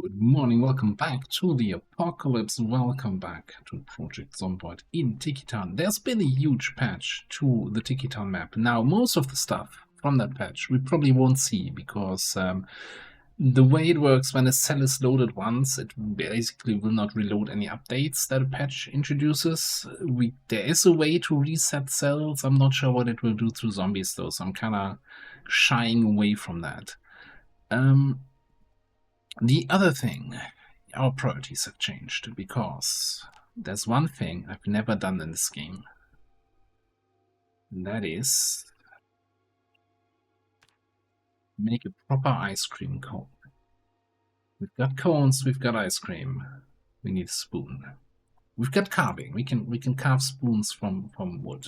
Good morning, welcome back to the apocalypse, welcome back to Project Zomboid in Tiki Town. There's been a huge patch to the Tiki Town map. Now, most of the stuff from that patch we probably won't see because the way it works when a cell is loaded once, it basically will not reload any updates that a patch introduces. There is a way to reset cells. I'm not sure what it will do to zombies though, so I'm kind of shying away from that. The other thing, our priorities have changed because there's one thing I've never done in this game. And that is make a proper ice cream cone. We've got cones, we've got ice cream. We need a spoon. We've got carving. We can carve spoons from wood.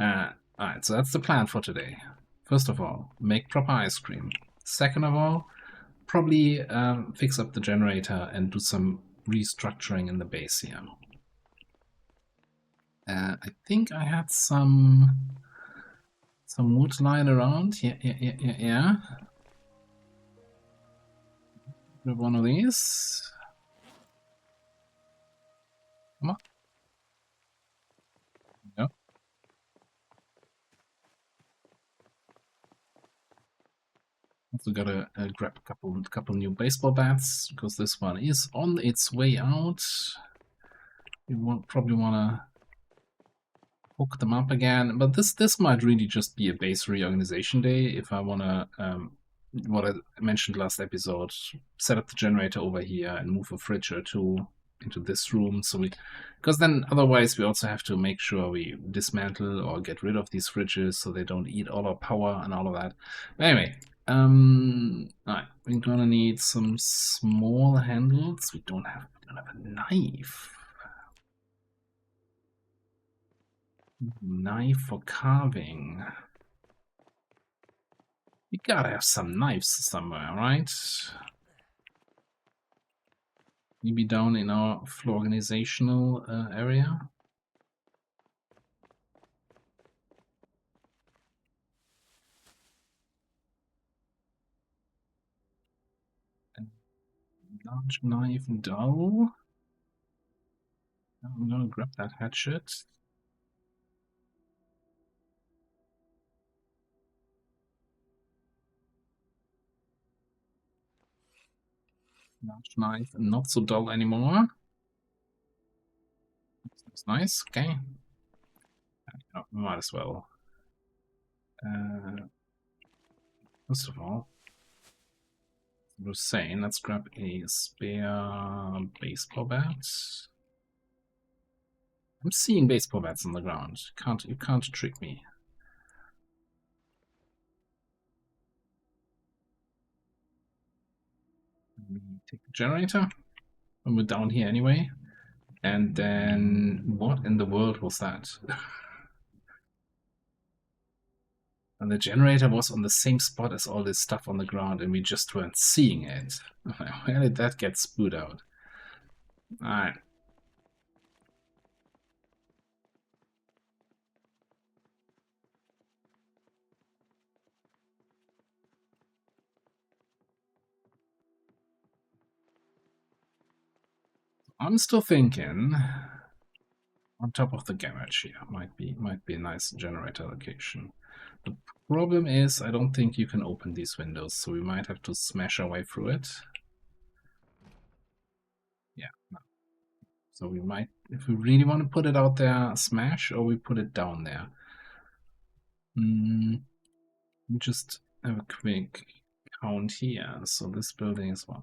Alright, so that's the plan for today. First of all, make proper ice cream. Second of all, probably fix up the generator and do some restructuring in the base here. I think I had some wood lying around. Yeah. Grab one of these. Come on. Yep. Also gotta grab a couple new baseball bats because this one is on its way out. You probably wanna hook them up again, but this might really just be a base reorganization day if I wanna what I mentioned last episode, set up the generator over here and move a fridge or two into this room, so because then otherwise we also have to make sure we dismantle or get rid of these fridges so they don't eat all our power and all of that. But anyway, alright, we're gonna need some small handles. We don't have a knife. Knife for carving. We gotta have some knives somewhere, right? Maybe down in our floor organizational area. A large knife dull. I'm gonna grab that hatchet. Large knife, not so dull anymore. That's nice, okay. Oh, might as well. First of all, I was saying, let's grab a spare baseball bat. I'm seeing baseball bats on the ground. You can't trick me. We take the generator, and we're down here anyway. And then, what in the world was that? And the generator was on the same spot as all this stuff on the ground, and we just weren't seeing it. Where did that get spewed out? Alright. I'm still thinking on top of the garage here might be a nice generator location. The problem is I don't think you can open these windows, so we might have to smash our way through it. Yeah. No. So we might, if we really want to put it out there, smash, or we put it down there. We just have a quick count here. So this building is what?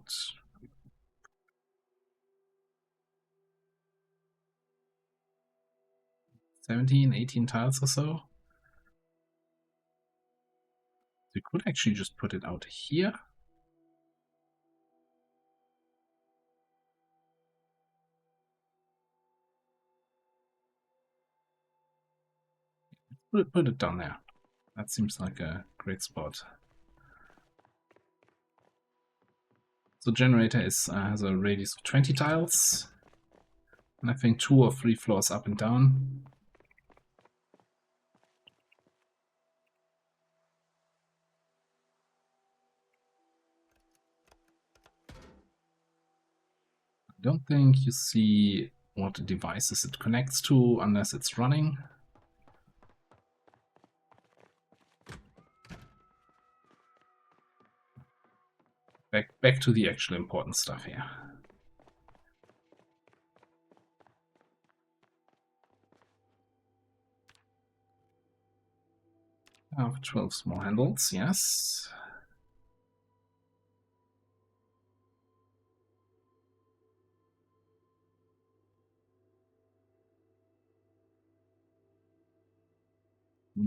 17, 18 tiles or so. We could actually just put it out here. Put it down there. That seems like a great spot. So generator has a radius of 20 tiles. And I think 2 or 3 floors up and down. don't think you see what devices it connects to unless it's running. Back to the actual important stuff here. I have 12 small handles, yes.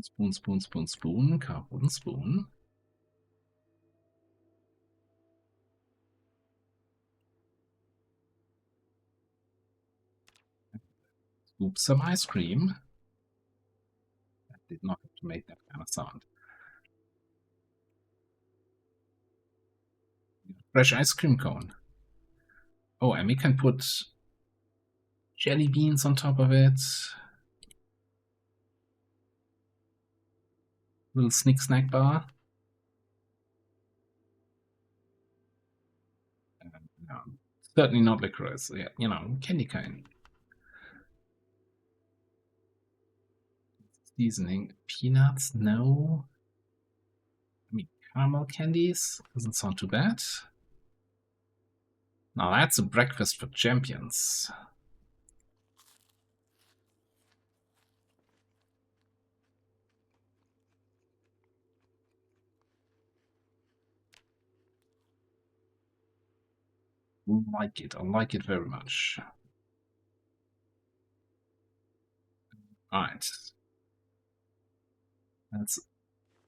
Spoon, spoon, spoon, spoon, carve wooden spoon. Scoop some ice cream. That did not have to make that kind of sound. Fresh ice cream cone. Oh, and we can put jelly beans on top of it. Little sneak snack bar. No, certainly not licorice. Yeah, you know, candy cane. Seasoning. Peanuts? No. I mean, caramel candies? Doesn't sound too bad. Now that's a breakfast for champions. Like it. I like it very much. Alright. Let's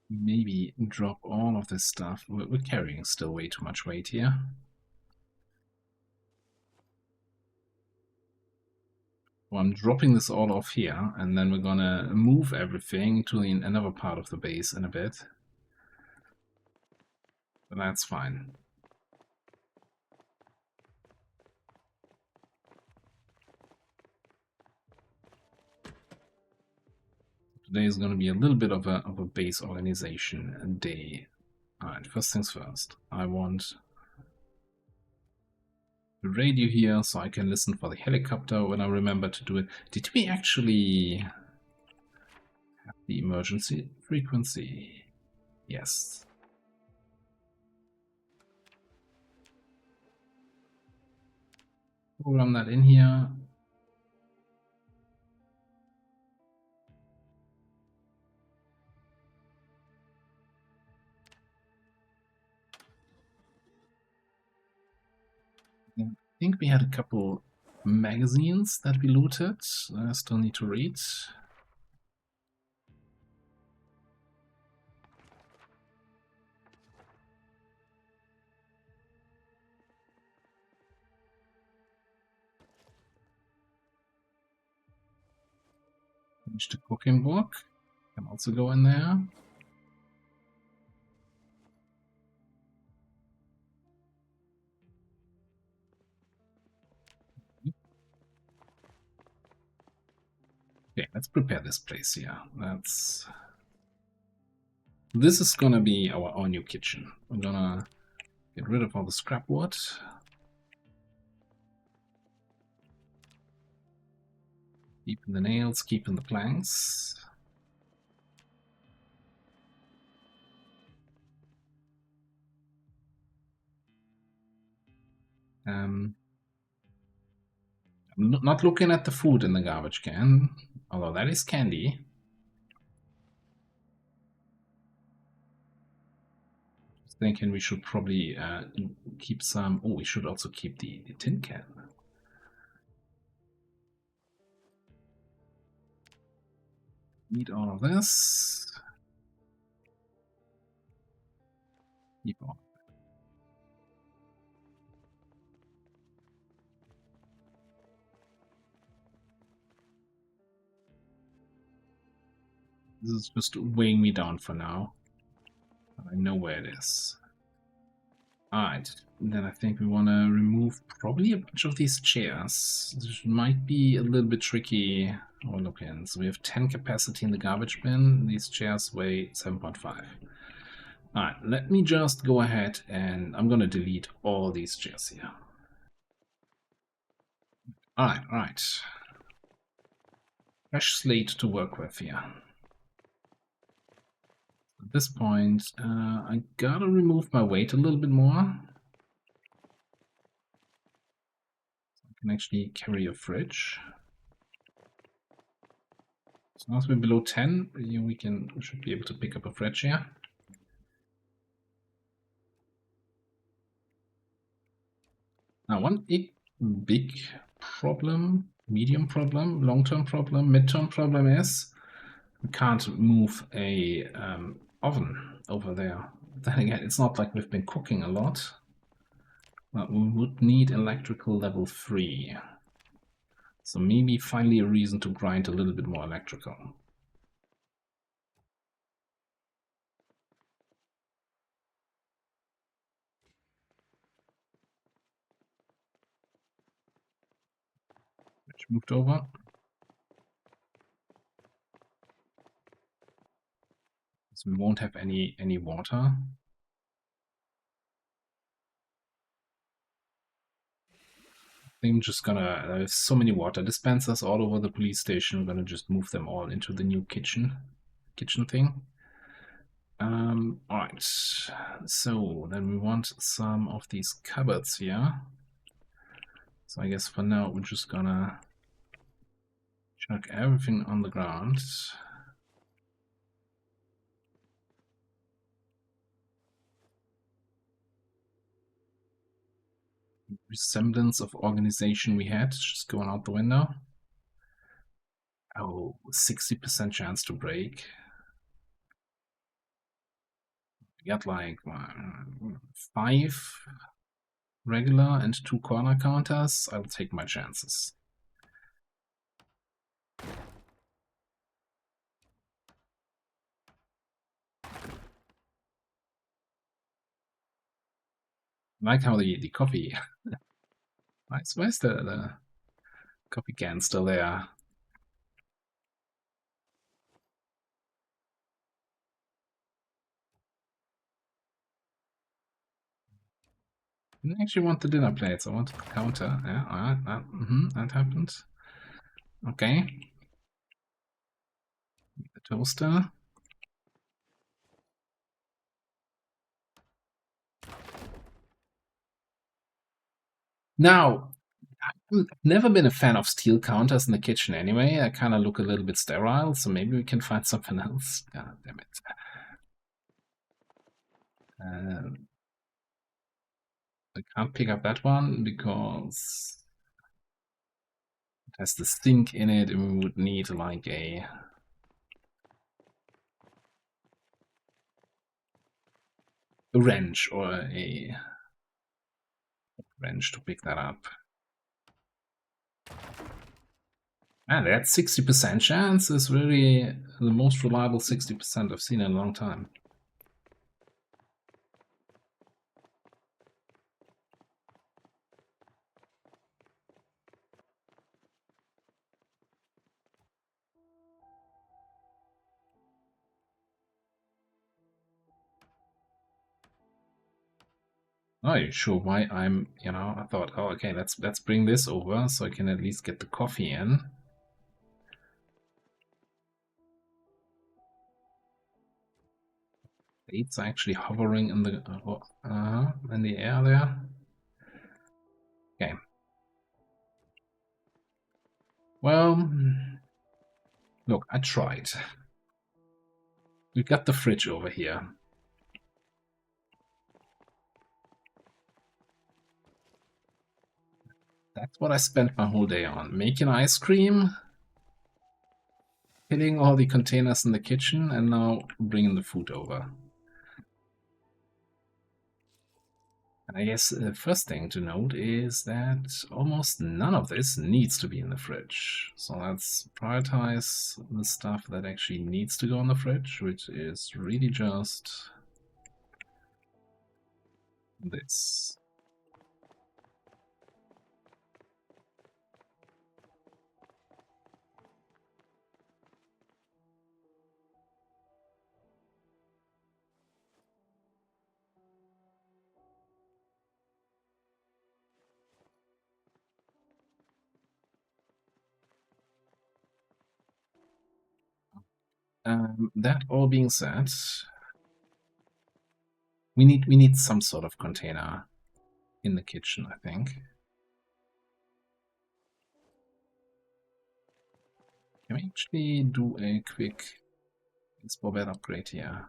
maybe drop all of this stuff. We're carrying still way too much weight here. Well, I'm dropping this all off here, and then we're gonna move everything to another part of the base in a bit. But that's fine. Today is going to be a little bit of a base organization day. Alright, first things first. I want the radio here so I can listen for the helicopter when I remember to do it. Did we actually have the emergency frequency? Yes. Program that in here. I think we had a couple magazines that we looted. I still need to read. Finish the cooking book. Can also go in there. Okay, let's prepare this place here. This is gonna be our new kitchen. We're gonna get rid of all the scrap wood. Keeping the nails, keeping the planks. I'm not looking at the food in the garbage can, although that is candy. Thinking we should probably keep some. Oh, we should also keep the tin can. Need all of this. Keep all. This is just weighing me down for now. I know where it is. Alright, then I think we want to remove probably a bunch of these chairs. This might be a little bit tricky. Oh, look in. So we have 10 capacity in the garbage bin. These chairs weigh 7.5. Alright, let me just go ahead and I'm going to delete all these chairs here. Alright. Fresh slate to work with here. At this point, I gotta remove my weight a little bit more. So I can actually carry a fridge. As long as we're below 10, we should be able to pick up a fridge here. Now, one big problem, medium problem, long-term problem, mid-term problem is we can't move a oven over there. Then again, it's not like we've been cooking a lot. But we would need electrical level 3. So maybe finally a reason to grind a little bit more electrical. Which moved over. So we won't have any water. I think I'm just gonna, there's so many water dispensers all over the police station. I'm gonna just move them all into the new kitchen thing. Alright, so then we want some of these cupboards here. So I guess for now we're just gonna chuck everything on the ground. Resemblance of organization we had just going out the window. Oh, 60% chance to break. We got like 5 regular and 2 corner counters. I'll take my chances. I like how the coffee. Nice. Where's the coffee can still there? I didn't actually want the dinner plates. I wanted the counter. Yeah, alright. That happened. Okay. The toaster. Now, I've never been a fan of steel counters in the kitchen anyway. I kind of look a little bit sterile, so maybe we can find something else. God damn it. I can't pick up that one because it has the sink in it, and we would need like a wrench or a wrench to pick that up. And that 60% chance is really the most reliable 60% I've seen in a long time. Not really sure why I'm, I thought, oh, okay, let's bring this over so I can at least get the coffee in. It's actually hovering in the air there. Okay. Well, look, I tried. We got the fridge over here. That's what I spent my whole day on. Making ice cream, filling all the containers in the kitchen, and now bringing the food over. And I guess the first thing to note is that almost none of this needs to be in the fridge. So let's prioritize the stuff that actually needs to go in the fridge, which is really just this. That all being said, we need some sort of container in the kitchen, I think. Can we actually do a quick baseball bat upgrade here?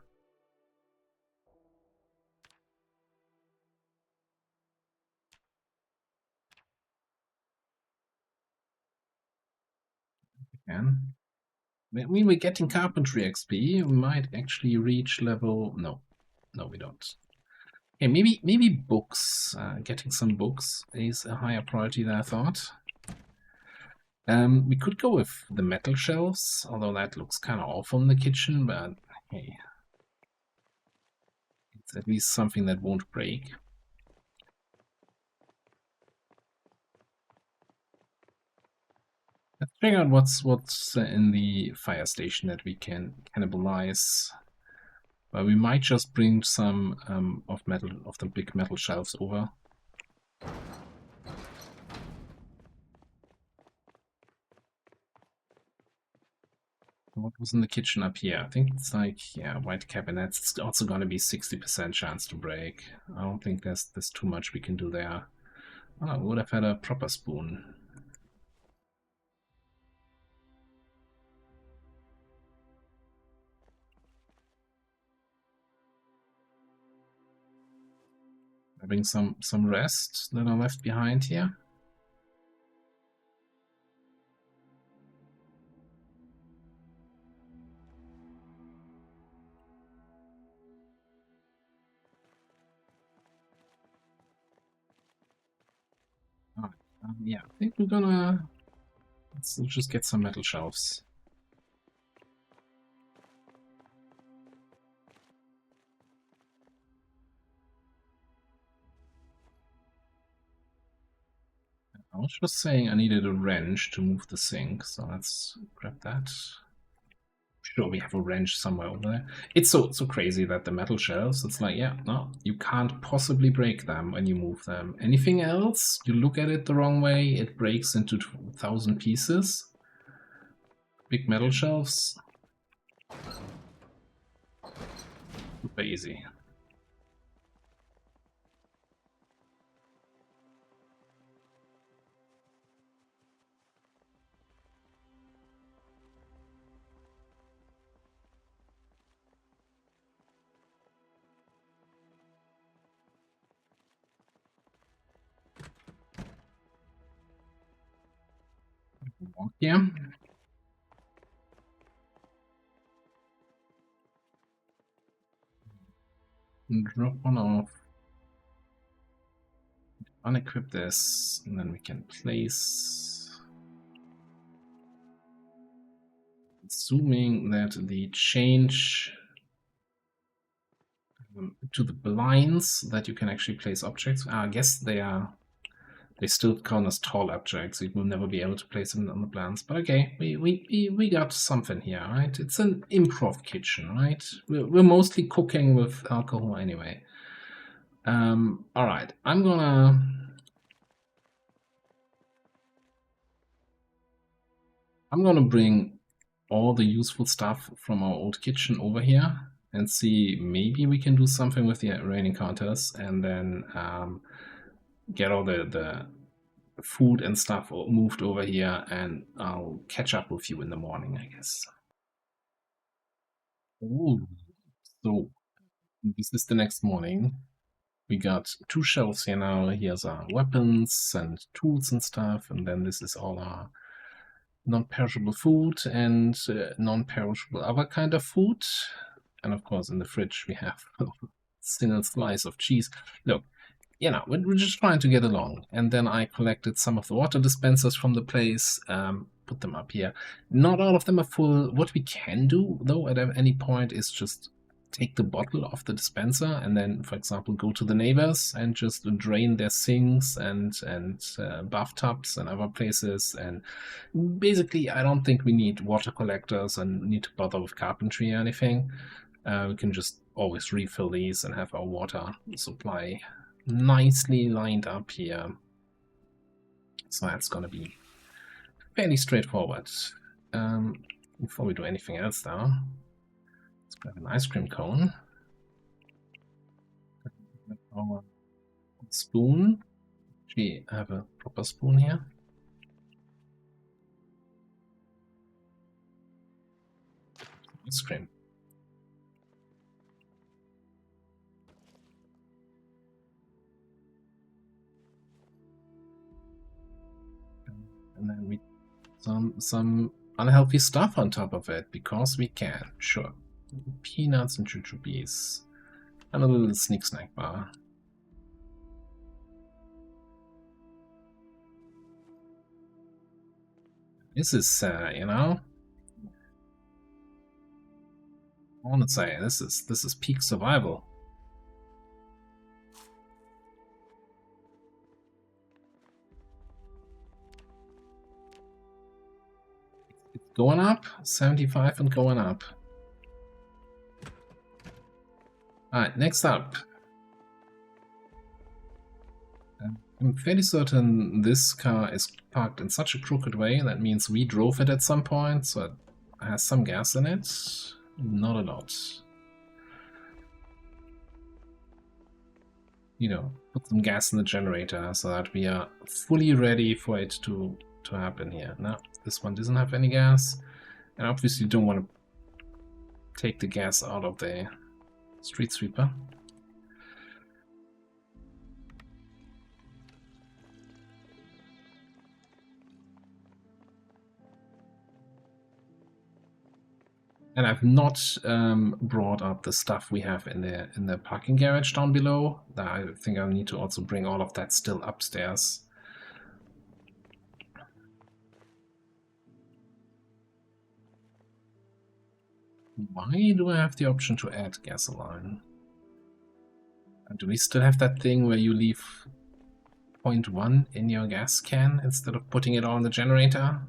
Can. I mean, we're getting carpentry XP. We might actually reach level. No, we don't. Okay, maybe books. Getting some books is a higher priority than I thought. We could go with the metal shelves, although that looks kind of awful in the kitchen. But hey, it's at least something that won't break. Let's figure out what's in the fire station that we can cannibalize. Well, we might just bring some of the big metal shelves over. What was in the kitchen up here? I think it's like, yeah, white cabinets. It's also gonna be 60% chance to break. I don't think there's too much we can do there. Oh, I would have had a proper spoon. Having some rest that are left behind here. Alright, yeah, I think we're gonna let's just get some metal shelves. I was just saying I needed a wrench to move the sink, so let's grab that. Sure, we have a wrench somewhere over there. It's so crazy that the metal shelves, it's like, yeah, no, you can't possibly break them when you move them. Anything else, you look at it the wrong way, it breaks into 1,000 pieces. Big metal shelves, super easy. Walk here. And drop one off. Unequip this, and then we can place. Assuming that the change to the blinds that you can actually place objects. I guess they still count as tall objects. You will never be able to place them on the blinds. But okay, we got something here, right? It's an improv kitchen, right? We're mostly cooking with alcohol anyway. All right, I'm gonna bring all the useful stuff from our old kitchen over here and see maybe we can do something with the raining counters, and then get all the food and stuff moved over here, and I'll catch up with you in the morning, I guess. Ooh. So this is the next morning. We got 2 shelves here now. Here's our weapons and tools and stuff, and then this is all our non-perishable food and non-perishable other kind of food. And of course, in the fridge we have a single slice of cheese. Look, you know, we're just trying to get along. And then I collected some of the water dispensers from the place, put them up here. Not all of them are full. What we can do, though, at any point is just take the bottle off the dispenser and then, for example, go to the neighbors and just drain their sinks and bathtubs and other places. And basically, I don't think we need water collectors and need to bother with carpentry or anything. We can just always refill these and have our water supply nicely lined up here. So that's going to be fairly straightforward. Before we do anything else though, let's grab an ice cream cone. Our spoon. Actually, I have a proper spoon here. Ice cream. And then we some unhealthy stuff on top of it because we can. Sure. Peanuts and jujubes. And a little sneak snack bar. This is, you know, I want to say this is peak survival. It's going up, 75 and going up. Alright, next up. I'm fairly certain this car is parked in such a crooked way that means we drove it at some point, so it has some gas in it. Not a lot. You know, put some gas in the generator so that we are fully ready for it to happen here. No, this one doesn't have any gas. And obviously don't want to take the gas out of the street sweeper. And I've not brought up the stuff we have in the parking garage down below. I think I'll need to also bring all of that still upstairs. Why do I have the option to add gasoline? And do we still have that thing where you leave 0.1 in your gas can instead of putting it all in the generator?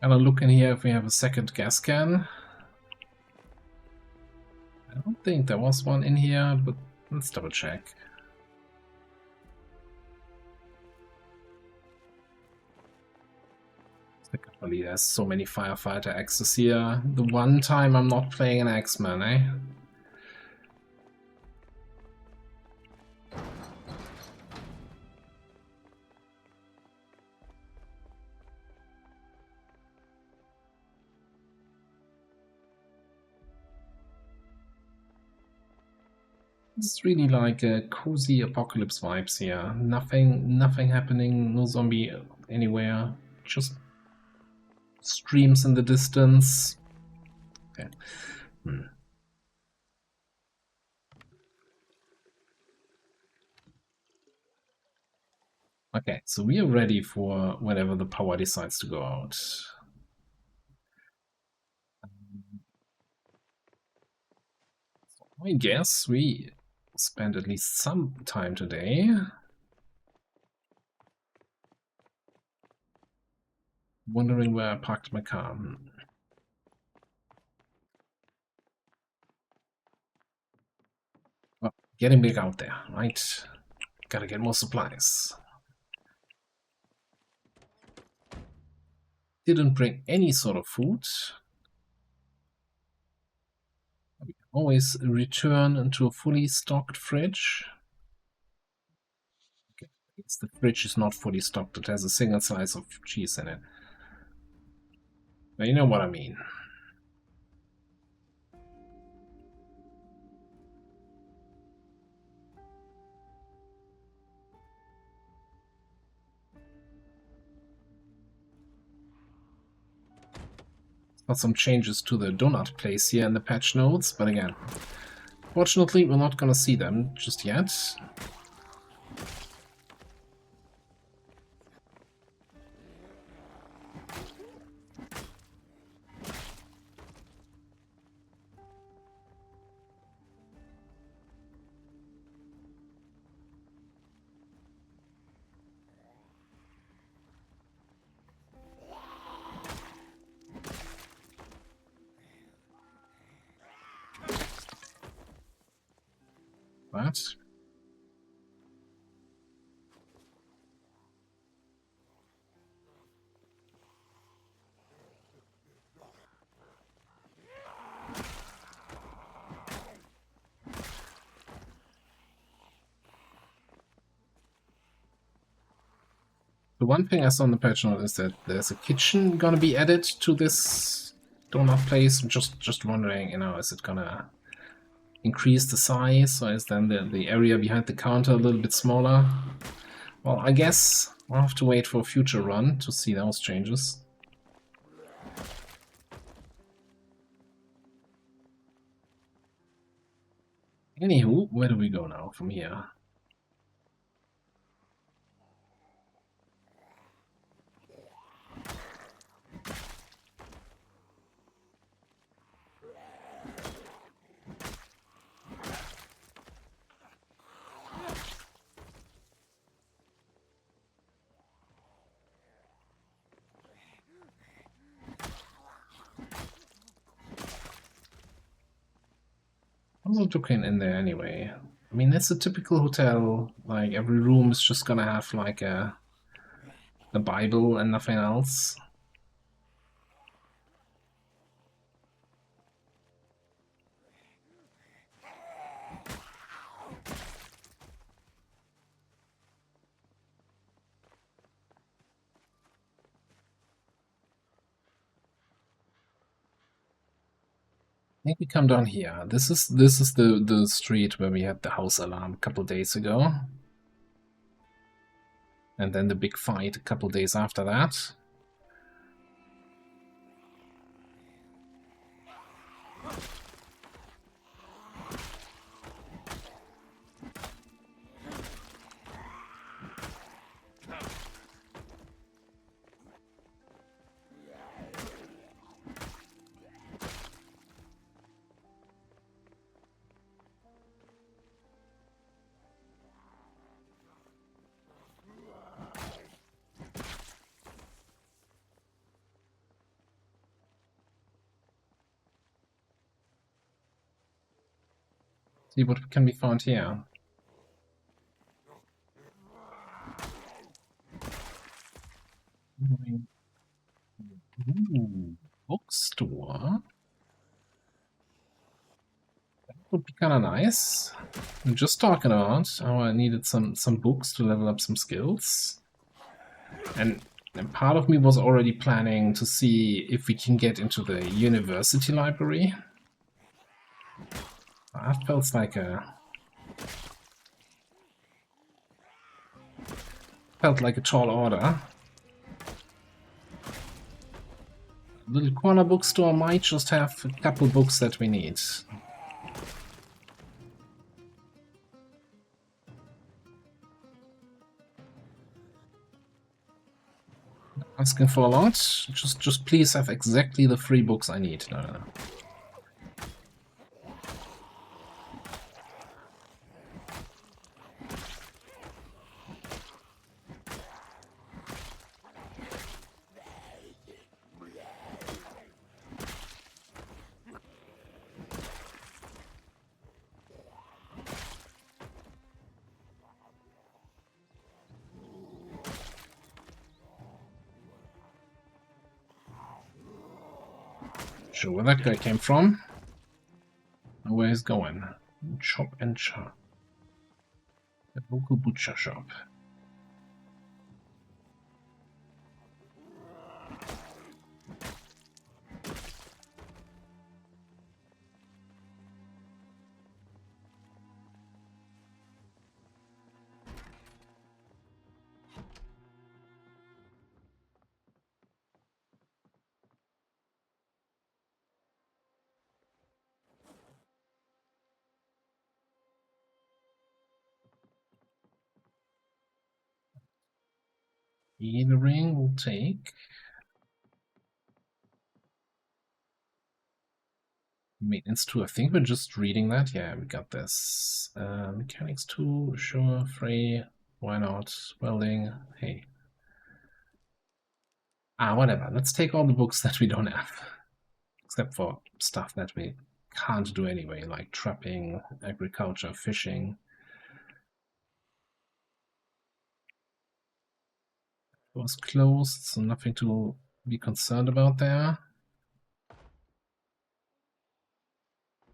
And I'll look in here if we have a second gas can. I don't think there was one in here, but let's double check. There's so many firefighter axes here. The one time I'm not playing an Axeman, eh? It's really like a cozy apocalypse vibes here. Nothing happening, no zombie anywhere. Just streams in the distance. Okay. Okay, so we are ready for whenever the power decides to go out. So I guess we spend at least some time today wondering where I parked my car. Well, getting big out there, right? Gotta get more supplies. Didn't bring any sort of food. We can always return into a fully stocked fridge. Okay, the fridge is not fully stocked, it has a single slice of cheese in it. But you know what I mean. Got some changes to the donut place here in the patch notes, but again, fortunately we're not gonna see them just yet. that. The one thing I saw in the patch note is that there's a kitchen gonna be added to this donut place. I'm just wondering, is it gonna increase the size, or is then the area behind the counter a little bit smaller? Well, I guess I'll have to wait for a future run to see those changes. Anywho, where do we go now from here? I'm not looking in there anyway. I mean, it's a typical hotel. Like, every room is just gonna have like a Bible and nothing else. I think we come down here. This is the street where we had the house alarm a couple days ago. And then the big fight a couple days after that. See what can be found here. Ooh, bookstore. That would be kind of nice. I'm just talking about how I needed some books to level up some skills. And part of me was already planning to see if we can get into the university library. That felt like a tall order. Little corner bookstore might just have a couple books that we need. Asking for a lot. Just please have exactly the 3 books I need. No. Sure where that guy came from. And where he's going. Chop and chop. The local butcher shop. The ring will take. Maintenance 2, I think we're just reading that. Yeah, we got this. Mechanics 2, sure, free. Why not? Welding, hey. Whatever. Let's take all the books that we don't have. Except for stuff that we can't do anyway, like trapping, agriculture, fishing. It was closed, so nothing to be concerned about there.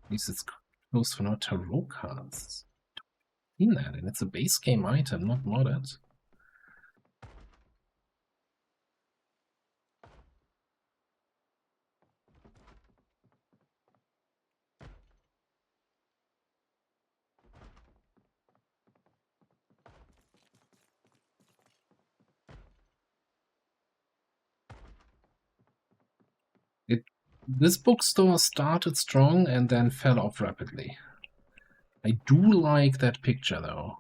At least it's closed for now. Tarot cards. Seen that, and it's a base game item, not modded. This bookstore started strong and then fell off rapidly. I do like that picture though.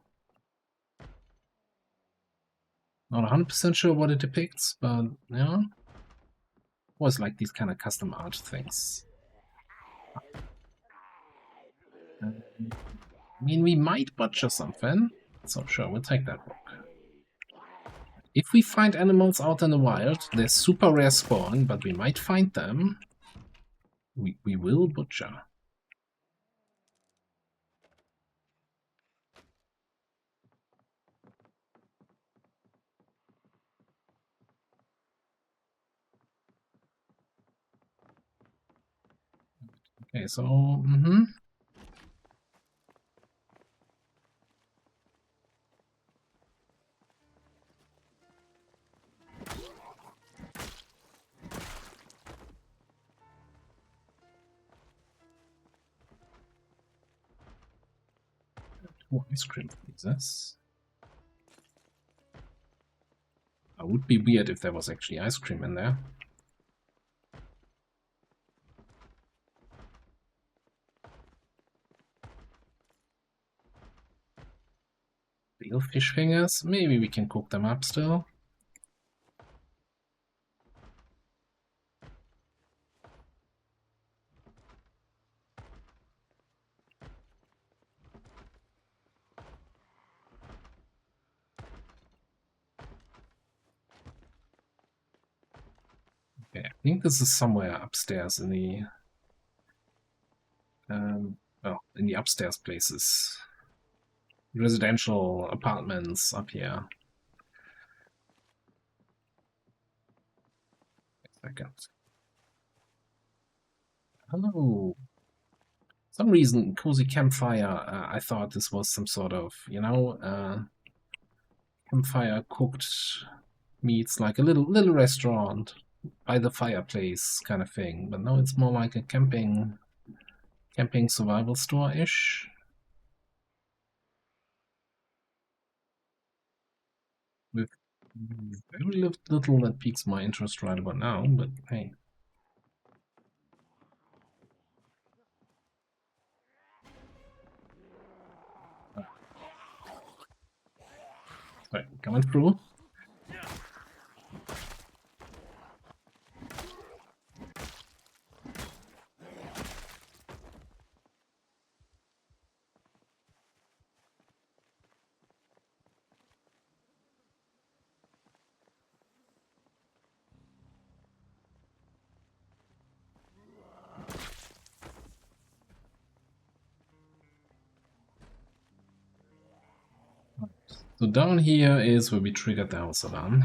Not 100% sure what it depicts, but yeah. Always like these kind of custom art things. I mean, we might butcher something, so sure, we'll take that book. If we find animals out in the wild, they're super rare spawn, but we might find them. We will butcher. Okay, so, Two ice cream freezers. It would be weird if there was actually ice cream in there. Real fish fingers? Maybe we can cook them up still. Okay, I think this is somewhere upstairs in the well, in the upstairs places. Residential apartments up here. A second. Hello. Some reason, cozy campfire. I thought this was some sort of, you know, campfire cooked meats, like a little restaurant by the fireplace kind of thing. But no, it's more like a camping survival store-ish. With very little that piques my interest right about now, but hey. Sorry, coming through. So down here is where we triggered the house alarm.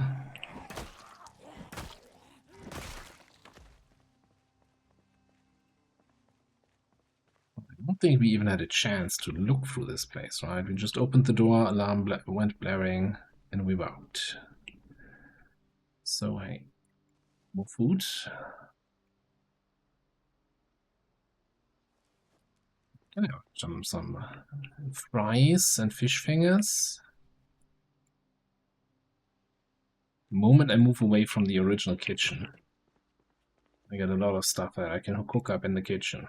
I don't think we even had a chance to look through this place, right? We just opened the door, alarm went blaring, and we were out. So hey, more food. Can I have some fries and fish fingers? The moment I move away from the original kitchen, I got a lot of stuff that I can cook up in the kitchen.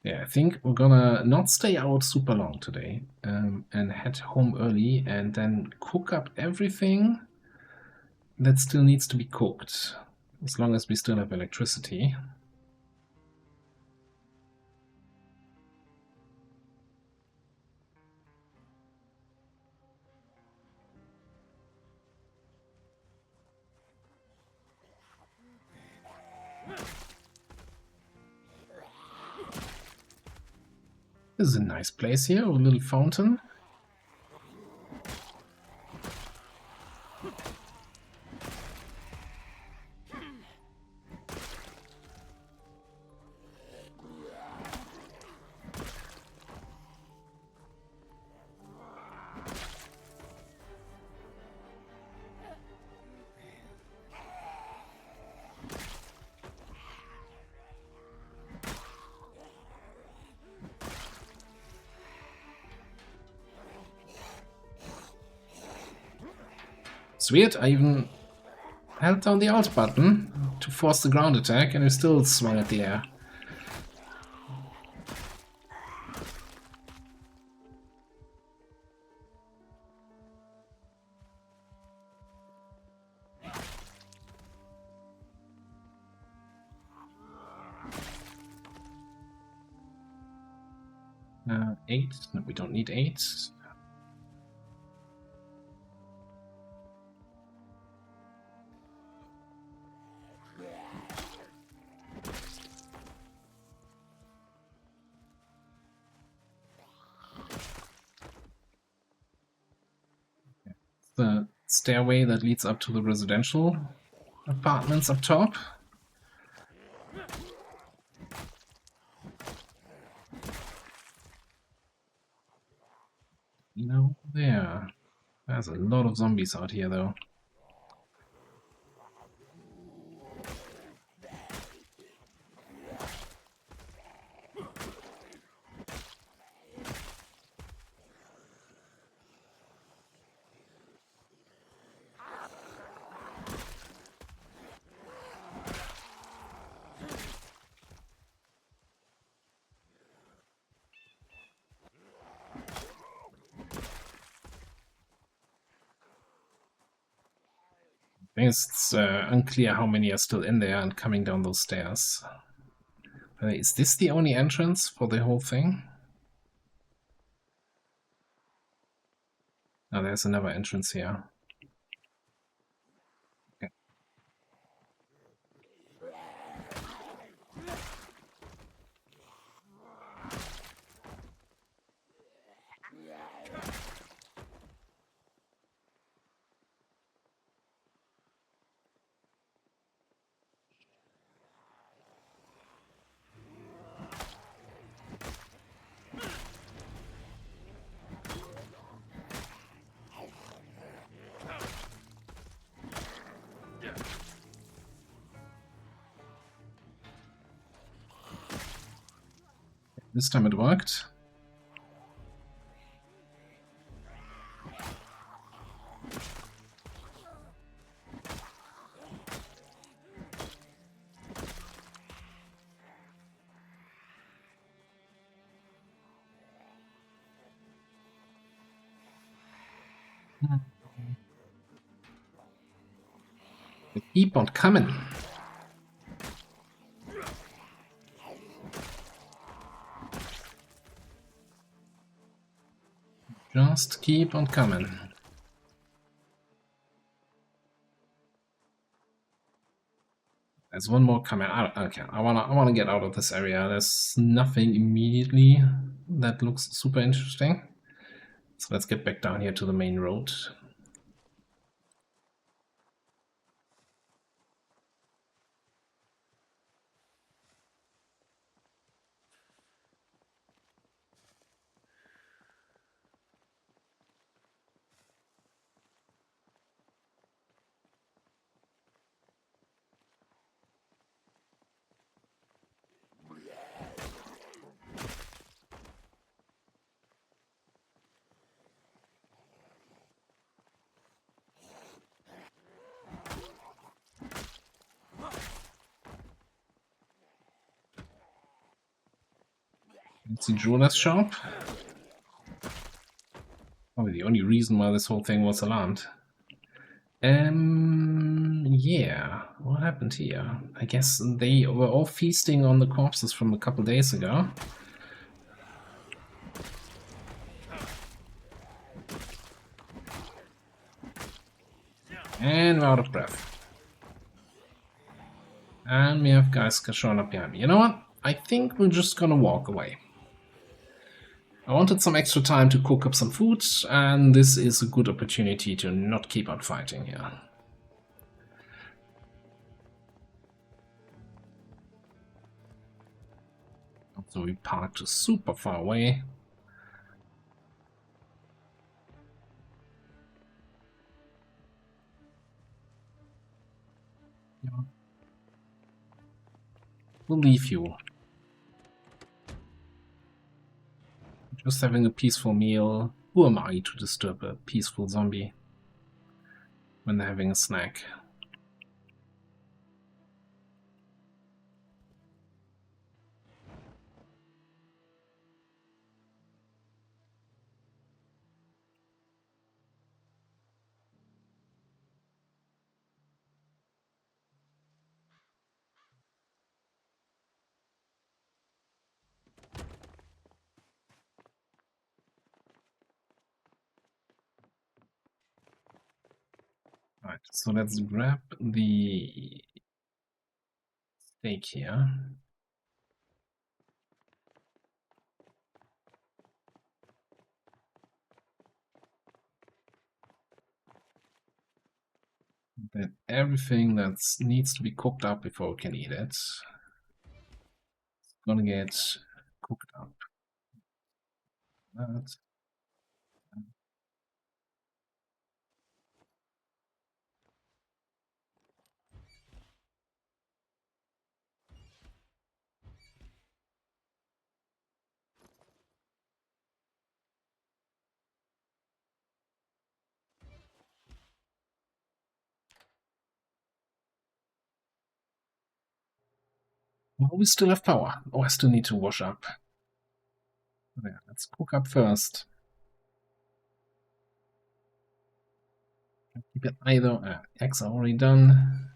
Yeah, I think we're gonna not stay out super long today, and head home early and then cook up everything that still needs to be cooked, as long as we still have electricity. This is a nice place here, a little fountain. It's weird, I even held down the Alt button to force the ground attack and it still swung at the air. 8? No, we don't need 8. The stairway that leads up to the residential apartments up top. You know, there's a lot of zombies out here, though. I think it's unclear how many are still in there and coming down those stairs. Is this the only entrance for the whole thing? Oh, there's another entrance here. Okay. This time it worked. They keep on coming. Just keep on coming. There's one more coming out. Okay, I wanna get out of this area. There's nothing immediately that looks super interesting. So let's get back down here to the main road. It's the jeweler's shop. Probably the only reason why this whole thing was alarmed. Yeah, what happened here? I guess they were all feasting on the corpses from a couple days ago. And we're out of breath. And we have guys showing up behind me. You know what? I think we're just gonna walk away. I wanted some extra time to cook up some food, and this is a good opportunity to not keep on fighting here. So we parked super far away. Yeah. We'll leave you. Just having a peaceful meal. Who am I to disturb a peaceful zombie when they're having a snack? Right, so let's grab the steak here. Then everything that needs to be cooked up before we can eat it is gonna get cooked up. That. Oh, we still have power. Oh, I still need to wash up. There, let's cook up first. Keep it either. Eggs are already done.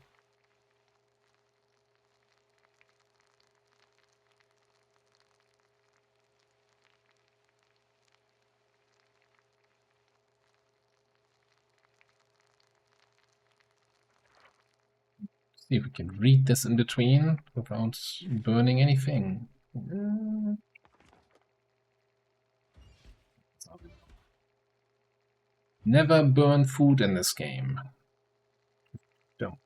See if we can read this in between without burning anything. Never burn food in this game. Don't.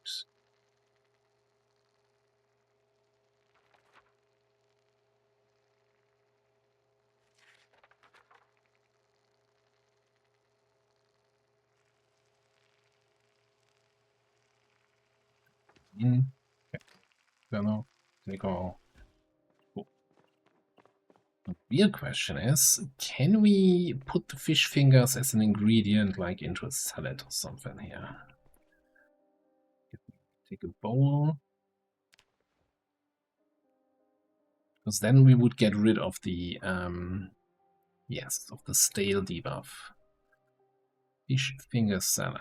In. Okay. Don't take all. Cool. The real question is, can we put the fish fingers as an ingredient, like into a salad or something here? Take a bowl. Because then we would get rid of the, yes, of the stale debuff. Fish finger salad.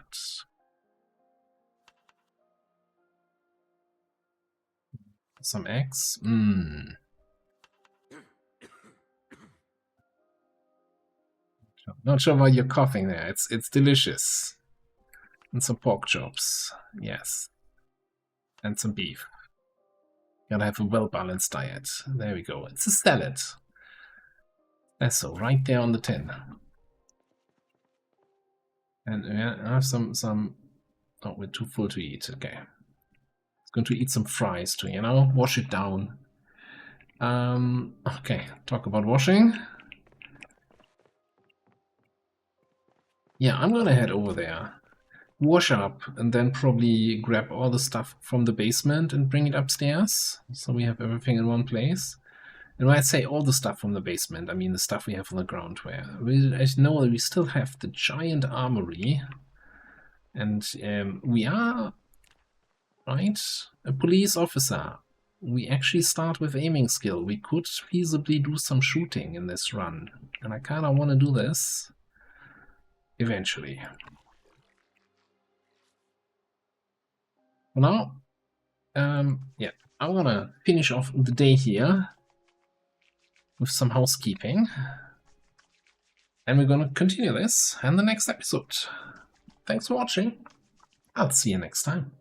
Some eggs. Not sure why you're coughing there. It's delicious. And some pork chops. Yes. And some beef. Gotta have a well-balanced diet. There we go. It's a salad. That's so right there on the tin. And I have some. Oh, we're too full to eat. Okay. It's going to eat some fries too, you know? Wash it down. Okay, talk about washing. Yeah, I'm gonna head over there, wash up, and then probably grab all the stuff from the basement and bring it upstairs, so we have everything in one place. And when I say all the stuff from the basement, I mean the stuff we have on the ground where I know that we still have the giant armory, and we are, right, a police officer. We actually start with aiming skill. We could feasibly do some shooting in this run, and I kind of want to do this eventually. For now, yeah, I'm gonna finish off the day here with some housekeeping, and we're gonna continue this in the next episode. Thanks for watching. I'll see you next time.